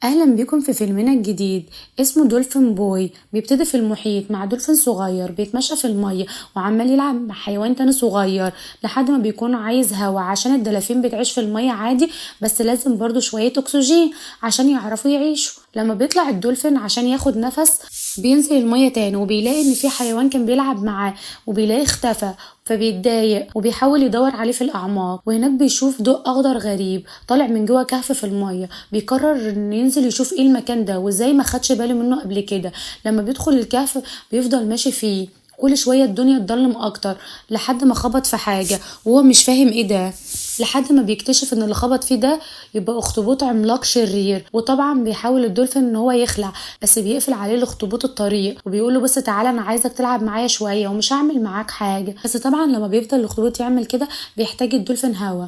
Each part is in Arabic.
اهلا بيكم في فيلمنا الجديد اسمه دولفين بوي. بيبتدي في المحيط مع دولفين صغير بيتمشى في المية وعمال يلعب مع حيوان تاني صغير لحد ما بيكون عايز هوا، عشان الدلافين بتعيش في المية عادي بس لازم برضو شوية اكسجين عشان يعرفوا يعيشوا. لما بيطلع الدولفين عشان ياخد نفس بينزل المية تاني وبيلاقي ان في حيوان كان بيلعب معاه وبيلاقيه اختفى، فبيتضايق وبيحاول يدور عليه في الاعماق، وهناك بيشوف ضوء اخضر غريب طالع من جوه كهف في الميه. بيقرر ان ينزل يشوف ايه المكان ده وازاي ما خدش باله منه قبل كده. لما بيدخل الكهف بيفضل ماشي فيه، كل شويه الدنيا تضلم اكتر لحد ما خبط في حاجه وهو مش فاهم ايه ده، لحد ما بيكتشف ان اللي خبط فيه ده يبقى اخطبوط عملاق شرير. وطبعا بيحاول الدولفين ان هو يخلع بس بيقفل عليه الاخطبوط الطريق وبيقول له بس تعالى انا عايزك تلعب معايا شويه ومش هعمل معاك حاجه. بس طبعا لما بيفضل الاخطبوط يعمل كده بيحتاج الدولفين هوا.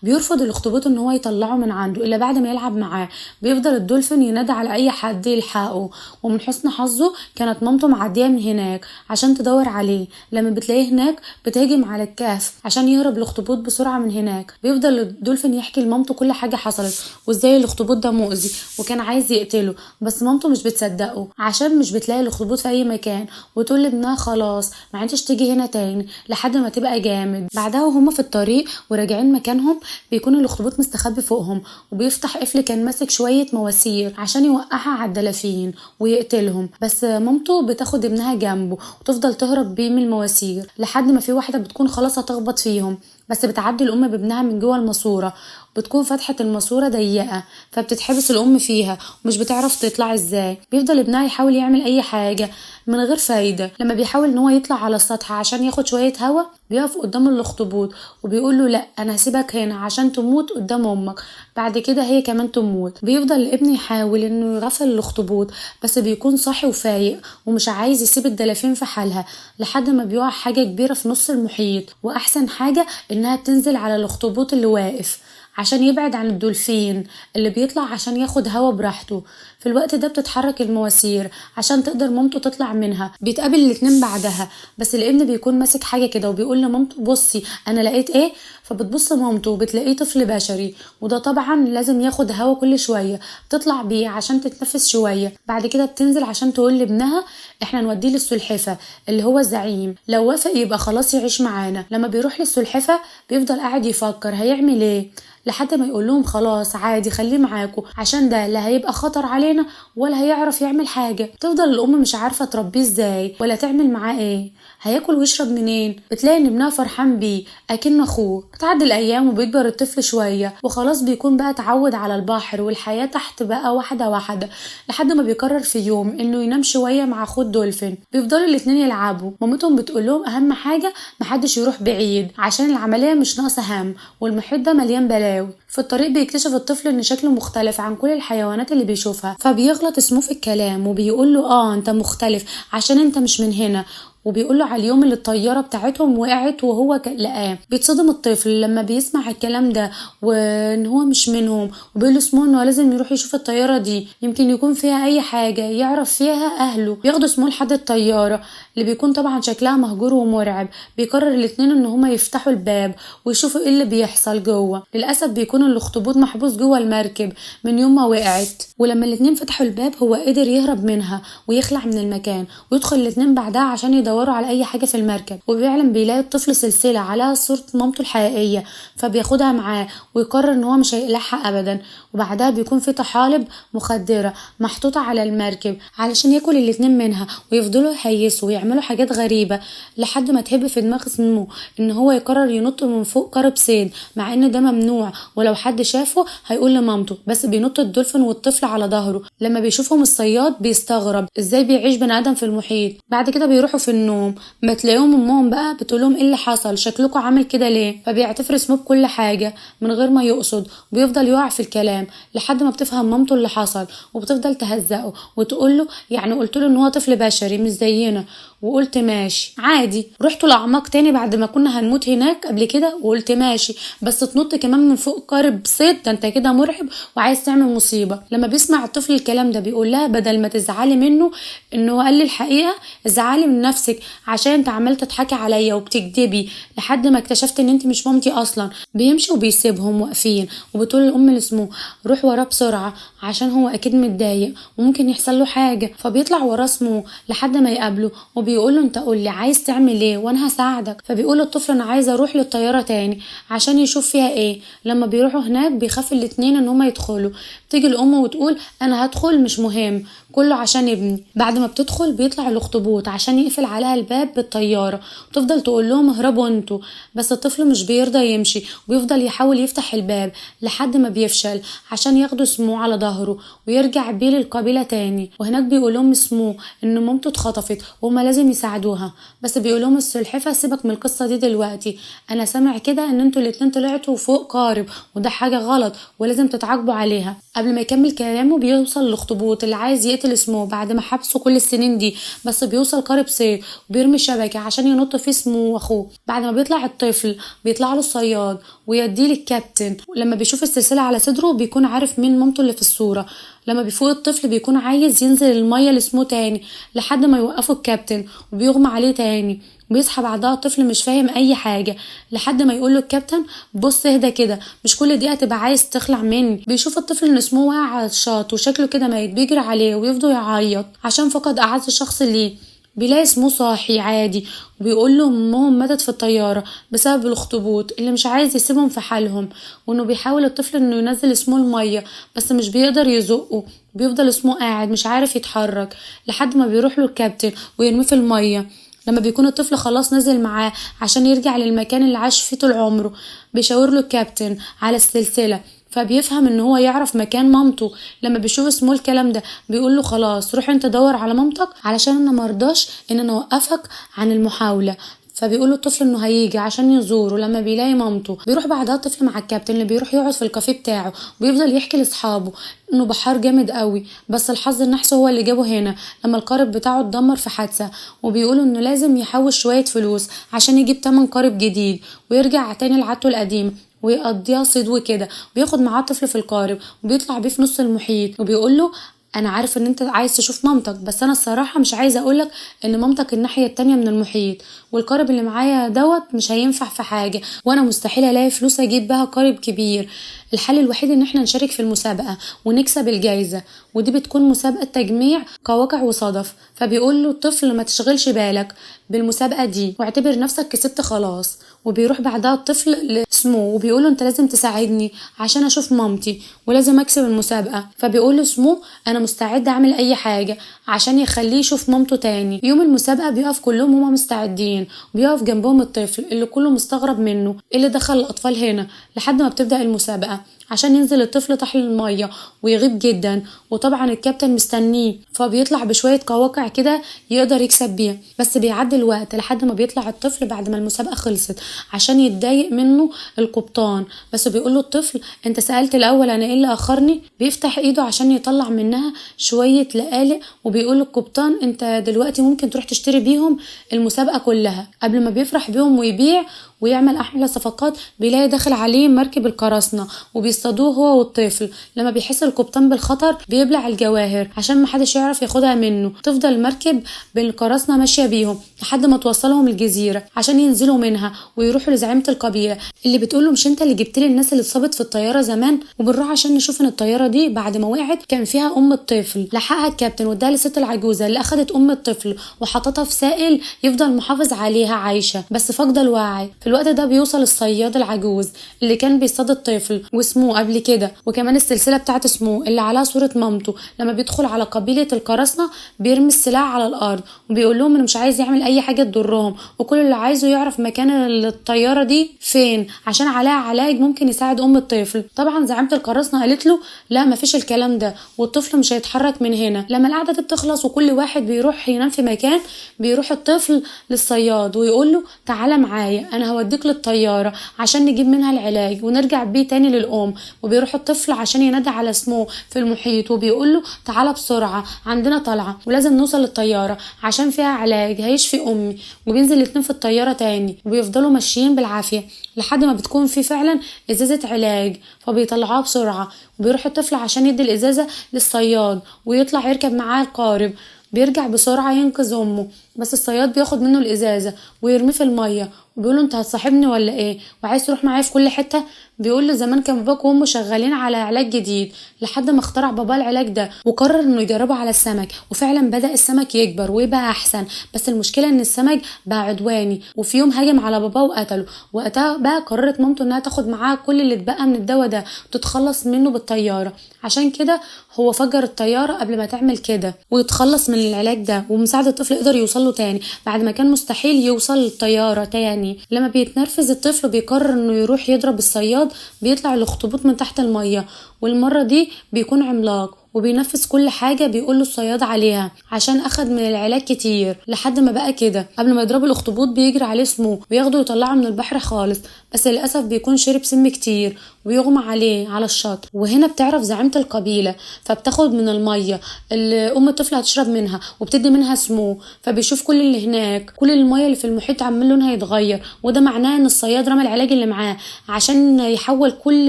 بيرفض الاخطبوط ان هو يطلعه من عنده الا بعد ما يلعب معاه. بيفضل الدولفين ينادي على اي حد يلحقه، ومن حسن حظه كانت مامته معديه من هناك عشان تدور عليه. لما بتلاقيه هناك بتهجم على الكهف عشان يهرب الاخطبوط بسرعه من هناك. بيفضل الدولفين يحكي لمامته كل حاجه حصلت وازاي الاخطبوط ده مؤذي وكان عايز يقتله، بس مامته مش بتصدقه عشان مش بتلاقي الاخطبوط في اي مكان، وتقول لابنها خلاص ما عدتش تيجي هنا تاني لحد ما تبقى جامد. بعدها وهما في الطريق وراجعين مكانهم بيكون الاخطبوط مستخبي فوقهم، وبيفتح قفل كان ماسك شويه مواسير عشان يوقعها على الدلافين ويقتلهم. بس مامته بتاخد ابنها جنبه وتفضل تهرب بيه من المواسير لحد ما في واحده بتكون خلاص هتخبط فيهم، بس بتعدي الام بابنها من جوه الماسوره. بتكون فتحة الماسورة ضيقة فبتتحبس الأم فيها ومش بتعرف تطلع ازاي. بيفضل ابنها يحاول يعمل أي حاجة من غير فايدة. لما بيحاول ان هو يطلع على السطح عشان ياخد شوية هوا بيقف قدام الاخطبوط وبيقول له لا انا هسيبك هنا عشان تموت قدام امك، بعد كده هي كمان تموت. بيفضل الابن يحاول انه يغفل الاخطبوط بس بيكون صاحي وفايق ومش عايز يسيب الدلافين في حالها لحد ما بيقع حاجة كبيرة في نص المحيط، واحسن حاجة انها بتنزل على الاخطبوط اللي واقف عشان يبعد عن الدولفين اللي بيطلع عشان ياخد هوا براحته. في الوقت ده بتتحرك المواسير عشان تقدر مامته تطلع منها. بيتقابل الاتنين بعدها بس الابن بيكون ماسك حاجة كده وبيقول لمامته بصي انا لقيت ايه، فبتبص مامته وبتلاقيه طفل بشري، وده طبعا لازم ياخد هوا كل شوية تطلع بيه عشان تتنفس شوية. بعد كده بتنزل عشان تقول لابنها احنا نوديه للسلحفة اللي هو الزعيم، لو وافق يبقى خلاص يعيش معانا. لما بيروح للسلحفة بيفضل قاعد يفكر هيعمل ايه لحد ما يقول لهم خلاص عادي خليه معاكم عشان ده لا هيبقى خطر علينا ولا هيعرف يعمل حاجة. تفضل الام مش عارفة تربيه ازاي ولا تعمل معاه ايه، هياكل ويشرب منين. بتلاقي ان ابنها فرحان بيه اكن اخوه. بتعدي الايام وبيكبر الطفل شوية وخلاص بيكون بقى اتعود على البحر والحياة تحت بقى واحدة واحدة لحد ما بيقرر في يوم انه ينام شوية مع اخوه الدولفين. بيفضلوا الاتنين يلعبوا. مامتهم بتقول لهم اهم حاجة محدش يروح بعيد عشان العملية مش ناقصة هم والمحيط ده مليان بلاوي. في الطريق بيكتشف الطفل ان شكله مختلف عن كل الحيوانات اللي بيشوفها، فبيغلط اسمه في الكلام وبيقول له انت مختلف عشان انت مش من هنا، وبيقول له على اليوم اللي الطياره بتاعتهم وقعت وهو لقاه. بيتصدم الطفل لما بيسمع الكلام ده وان هو مش منهم، وبيقول له اسمه انه لازم يروح يشوف الطياره دي يمكن يكون فيها اي حاجه يعرف فيها اهله. بياخدوا اسمه لحد الطياره اللي بيكون طبعا شكلها مهجور ومرعب. بيقرر الاتنين ان هما يفتحوا الباب ويشوفوا ايه اللي بيحصل جوه. للاسف بيكون الاخطبوط محبوس جوه المركب من يوم ما وقعت، ولما الاتنين فتحوا الباب هو قدر يهرب منها ويخلع من المكان ويدخل الاتنين بعدها عشان يدوروا على اي حاجه في المركب. وفعلا بيلاقي الطفل سلسله عليها صوره مامته الحقيقيه فبياخدها معاه ويقرر ان هو مش هيقلعها ابدا. وبعدها بيكون في طحالب مخدره محطوطه على المركب علشان ياكل الاتنين منها ويفضلوا يهيسوا ويعملوا حاجات غريبه لحد ما تهب في دماغ اسمه ان هو يقرر ينط من فوق قارب صيد، مع ان ده ممنوع ولو حد شافه هيقول لمامته، بس بينط الدولفين والطفل على ظهره. لما بيشوفهم الصياد بيستغرب ازاي بيعيش بني ادم في المحيط. بعد كده بيروحوا في النوم بتلاقيهم امهم بقى بتقولهم ايه اللي حصل شكلكم عامل كده ليه، فبيعتذر اسمه بكل حاجه من غير ما يقصد وبيفضل يقع في الكلام لحد ما بتفهم مامته اللي حصل وبتفضل تهزقه وتقول له يعني قلت له ان هو طفل بشري مش زينا وقلت ماشي عادي. رحت لأعماق تاني بعد ما كنا هنموت هناك قبل كده وقلت ماشي، بس تنط كمان من فوق قارب صيد ده انت كده مرعب وعايز تعمل مصيبة. لما بيسمع الطفل الكلام ده بيقول لها بدل ما تزعلي منه ان هو قال لي الحقيقة، ازعلي من نفسك عشان انت عمال تضحكي عليا وبتكدبي لحد ما اكتشفت ان انت مش مامتي اصلا. بيمشي وبيسيبهم واقفين، وبتقول الام اللي اسمه روح وراه بسرعة عشان هو اكيد متضايق وممكن يحصل له حاجة. فبيطلع وراه اسمه لحد ما يقابله وبيقول له انت قول لي عايز تعمل ايه وانا هساعدك. فبيقول الطفل انا عايز اروح للطيارة تاني عشان يشوف فيها ايه. لما بيروحوا هناك بيخاف الاتنين ان هما يدخلوا. تيجي الام وتقول انا هدخل مش مهم كله عشان ابني. بعد ما بتدخل بيطلع الاخطبوط عشان يقفل عليها الباب بالطيارة وتفضل تقول لهم اهربوا انتوا، بس الطفل مش بيرضى يمشي وبيفضل يحاول يفتح الباب لحد ما بيفشل عشان ياخدوا سمو على ظهره ويرجع بيه للقبيلة تاني. وهناك بيقول لهم سمو ان مامته اتخطفت وهما لازم يساعدوها، بس بيقول لهم السلحفة سيبك من القصة دي دلوقتي، انا سامع كده ان انتوا الاتنين طلعتوا فوق قارب وده حاجة غلط ولازم تتعاقبوا عليها. قبل ما يكمل كلامه بيوصل الاخطبوط اللي عايز يقتل اسمه بعد ما حبسه كل السنين دي، بس بيوصل قارب صيد وبيرمي شبكة عشان ينط فيه اسمه واخوه. بعد ما بيطلع الطفل بيطلع له الصياد ويديه للكابتن، ولما بيشوف السلسلة على صدره بيكون عارف مين مامته اللي في الصورة. لما بيفوق الطفل بيكون عايز ينزل المية لاسمه تاني لحد ما يوقفه الكابتن وبيغمى عليه تاني. بيصحى بعدها الطفل مش فاهم اي حاجه لحد ما يقول له الكابتن بص اهدى كده مش كل دقيقه تبقى عايز تخلع مني. بيشوف الطفل ان اسمه واقع على الشاط وشكله كده ميت، بيجري عليه ويفضل يعيط عشان فقد اعز شخص ليه. بيلاقي اسمه صاحي عادي وبيقول له امهم ماتت في الطياره بسبب الاخطبوط اللي مش عايز يسيبهم في حالهم، وانه بيحاول الطفل انه ينزل اسمه الميه بس مش بيقدر يزقه. بيفضل اسمه قاعد مش عارف يتحرك لحد ما بيروح له الكابتن ويرميه في الميه. لما بيكون الطفل خلاص نزل معاه عشان يرجع للمكان اللي عاش فيه طول عمره بيشاور له الكابتن على السلسلة، فبيفهم ان هو يعرف مكان مامته. لما بيشوف اسمه الكلام ده بيقول له خلاص روح انت دور على مامتك علشان انا مرضاش ان انا اوقفك عن المحاولة. فبيقول له الطفل انه هيجي عشان يزوره. لما بيلاقي مامته بيروح بعدها الطفل مع الكابتن اللي بيروح يقعد في الكافيه بتاعه وبيفضل يحكي لاصحابه انه بحار جامد قوي، بس الحظ النحس هو اللي جابه هنا لما القارب بتاعه اتدمر في حادثه. وبيقولوا انه لازم يحوش شويه فلوس عشان يجيب تمن قارب جديد ويرجع تاني لعادته القديم ويقضيها صيد وكده. وياخد معاه الطفل في القارب وبيطلع بيه في نص المحيط وبيقول له انا عارف ان انت عايز تشوف مامتك بس انا الصراحه مش عايزه اقولك ان مامتك الناحيه التانية من المحيط، والقارب اللي معايا دوت مش هينفع في حاجه وانا مستحيل الاقي فلوس اجيب بها قارب كبير. الحل الوحيد ان احنا نشارك في المسابقه ونكسب الجايزه، ودي بتكون مسابقه تجميع قواقع وصدف. فبيقول له الطفل ما تشغلش بالك بالمسابقه دي واعتبر نفسك كسبت خلاص. وبيروح بعدها الطفل لاسمه وبيقول له انت لازم تساعدني عشان اشوف مامتي ولازم اكسب المسابقه. فبيقول له اسمه انا مستعد اعمل اي حاجه عشان يخليه يشوف مامته تاني. يوم المسابقه بيقف كلهم هما مستعدين وبيقف جنبهم الطفل اللي كله مستغرب منه ايه اللي دخل الاطفال هنا لحد ما بتبدا المسابقه عشان ينزل الطفل تحت الميه ويغيب جدا. وطبعا الكابتن مستنيه فبيطلع بشويه قواقع كده يقدر يكسب بيها، بس بيعدي الوقت لحد ما بيطلع الطفل بعد ما المسابقه خلصت عشان يتضايق منه القبطان. بس بيقول له الطفل انت سالت الاول انا ايه اللي اخرني. بيفتح ايده عشان يطلع منها شويه لقالق وبيقول القبطان انت دلوقتي ممكن تروح تشتري بيهم المسابقه كلها. قبل ما بيفرح بيهم ويبيع ويعمل احلى صفقات بيلاقي داخل عليه مركب القراصنه وبيصطادوه هو والطفل. لما بيحس القبطان بالخطر بيبلع الجواهر عشان محدش يعرف ياخدها منه. تفضل المركب بالقراصنه ماشيه بيهم لحد ما توصلهم الجزيره عشان ينزلوا منها ويروحوا لزعيمه القبيله اللي بتقوله مش انت اللي جبت لي الناس اللي اتصابت في الطياره زمان. وبنروح عشان نشوف ان الطياره دي بعد ما وقعت كان فيها ام الطفل. لحقها الكابتن واداها للست العجوزه اللي اخدت ام الطفل وحطتها في سائل يفضل محافظ عليها عايشه بس فاقده الوعي. في الوقت ده بيوصل الصياد العجوز اللي كان بيصطاد الطفل واسمه قبل كده وكمان السلسله بتاعت اسمه اللي عليها صوره مامته. لما بيدخل على قبيله القراصنه بيرمي السلاح على الارض وبيقول لهم انه مش عايز يعمل اي حاجه تضرهم وكل اللي عايزه يعرف مكان الطياره دي فين عشان عليها علاج ممكن يساعد ام الطفل. طبعا زعيمه القراصنه قالت له لا مفيش الكلام ده والطفل مش هيتحرك من هنا. لما القعده دي بتخلص وكل واحد بيروح ينام في مكان بيروح الطفل للصياد ويقول له تعالى معايا انا هوديك للطيارة عشان نجيب منها العلاج ونرجع بيه تاني للأم. وبيروح الطفل عشان ينادي على اسمه في المحيط وبيقوله تعالى بسرعة عندنا طلعة ولازم نوصل للطيارة عشان فيها علاج هيشفي أمي. وبينزل الاتنين في الطيارة تاني وبيفضلوا ماشيين بالعافية لحد ما بتكون في فعلا ازازة علاج، فبيطلعوها بسرعة. وبيروح الطفل عشان يدي الازازة للصياد ويطلع يركب معاه القارب. بيرجع بسرعة ينقذ امه، بس الصياد بياخد منه الازازة ويرميه في المية وبيقوله انت هتصاحبني ولا ايه وعايز تروح معايا في كل حتة. بيقول له زمان كان باباك وامه شغالين على علاج جديد لحد ما اخترع بابا العلاج ده وقرر انه يجربه على السمك، وفعلا بدأ السمك يكبر ويبقى احسن. بس المشكلة ان السمك بقى عدواني وفي يوم هاجم على باباه وقتله. وقتها بقى قررت مامته انها تاخد معاها كل اللي اتبقى من الدواء ده وتتخلص منه بالطيارة. عشان كده هو فجر الطيارة قبل ما تعمل كده ويتخلص من العلاج ده، ومساعد الطفل يقدر يوصله تاني بعد ما كان مستحيل يوصل للطيارة تاني. لما بيتنرفز الطفل بيقرر انه يروح يضرب الصياد، بيطلع الاخطبوط من تحت المية، والمرة دي بيكون عملاق وبينفذ كل حاجة بيقوله الصياد عليها عشان اخد من العلاج كتير لحد ما بقى كده. قبل ما يضرب الاخطبوط بيجري عليه سمو وياخده يطلعه من البحر خالص، بس للأسف بيكون شرب سم كتير ويغمى عليه على الشط. وهنا بتعرف زعيمة القبيلة فبتاخد من المية اللي ام الطفل هتشرب منها وبتدي منها سمو، فبيشوف كل اللي هناك كل المية اللي في المحيط عمال لونها يتغير، وده معناه ان الصياد رمى العلاج اللي معاه عشان يحول كل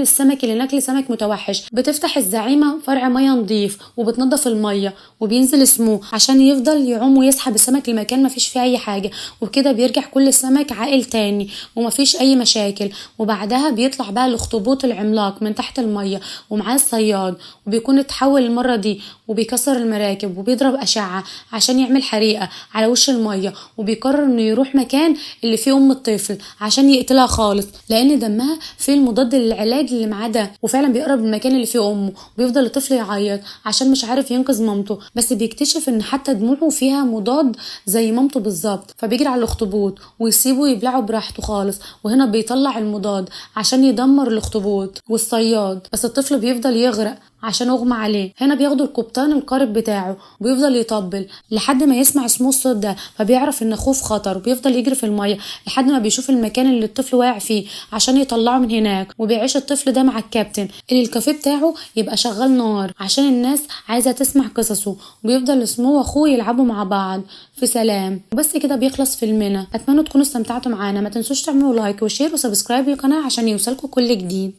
السمك اللي هناك لسمك متوحش. بتفتح الزعيمة فرع مية نضيف وبتنضف المية وبينزل سمو عشان يفضل يعوم ويسحب السمك لمكان مفيش فيه اي حاجة، وبكده بيرجع كل السمك عاقل تاني ومفيش اي مشاكل. وبعدها بيطلع بقى الاخطبوط العملاق من تحت المية ومعاه الصياد، وبيكون اتحول المرة دي وبيكسر المراكب وبيضرب اشعة عشان يعمل حريقة على وش المية. وبيقرر انه يروح مكان اللي فيه ام الطفل عشان يقتلها خالص لان دمها فيه المضاد للعلاج اللي معاه ده، وفعلا بيقرب المكان اللي فيه امه وبيفضل الطفل يعيط عشان مش عارف ينقذ مامته، بس بيكتشف ان حتى دموعه فيها مضاد زي مامته بالظبط. فبيجري على الاخطبوط ويسيبه يبلعه براحته خالص، وهنا بيطلع المضاد عشان يدمر الاخطبوط والصياد، بس الطفل بيفضل يغرق عشان اغمى عليه. هنا بياخدوا القبطان القارب بتاعه وبيفضل يطبل لحد ما يسمع اسمه الصوت ده، فبيعرف ان اخوه في خطر وبيفضل يجري في الميه لحد ما بيشوف المكان اللي الطفل واقع فيه عشان يطلعه من هناك. وبيعيش الطفل ده مع الكابتن اللي الكافيه بتاعه يبقى شغال نار عشان الناس عايزه تسمع قصصه، وبيفضل اسمه واخوه يلعبوا مع بعض في سلام. وبس كده بيخلص فيلمنا. اتمنى تكونوا استمتعتوا معانا، ما تنسوش تعملوا لايك وشير وسبسكرايب للقناه عشان يوصلكوا كل جديد.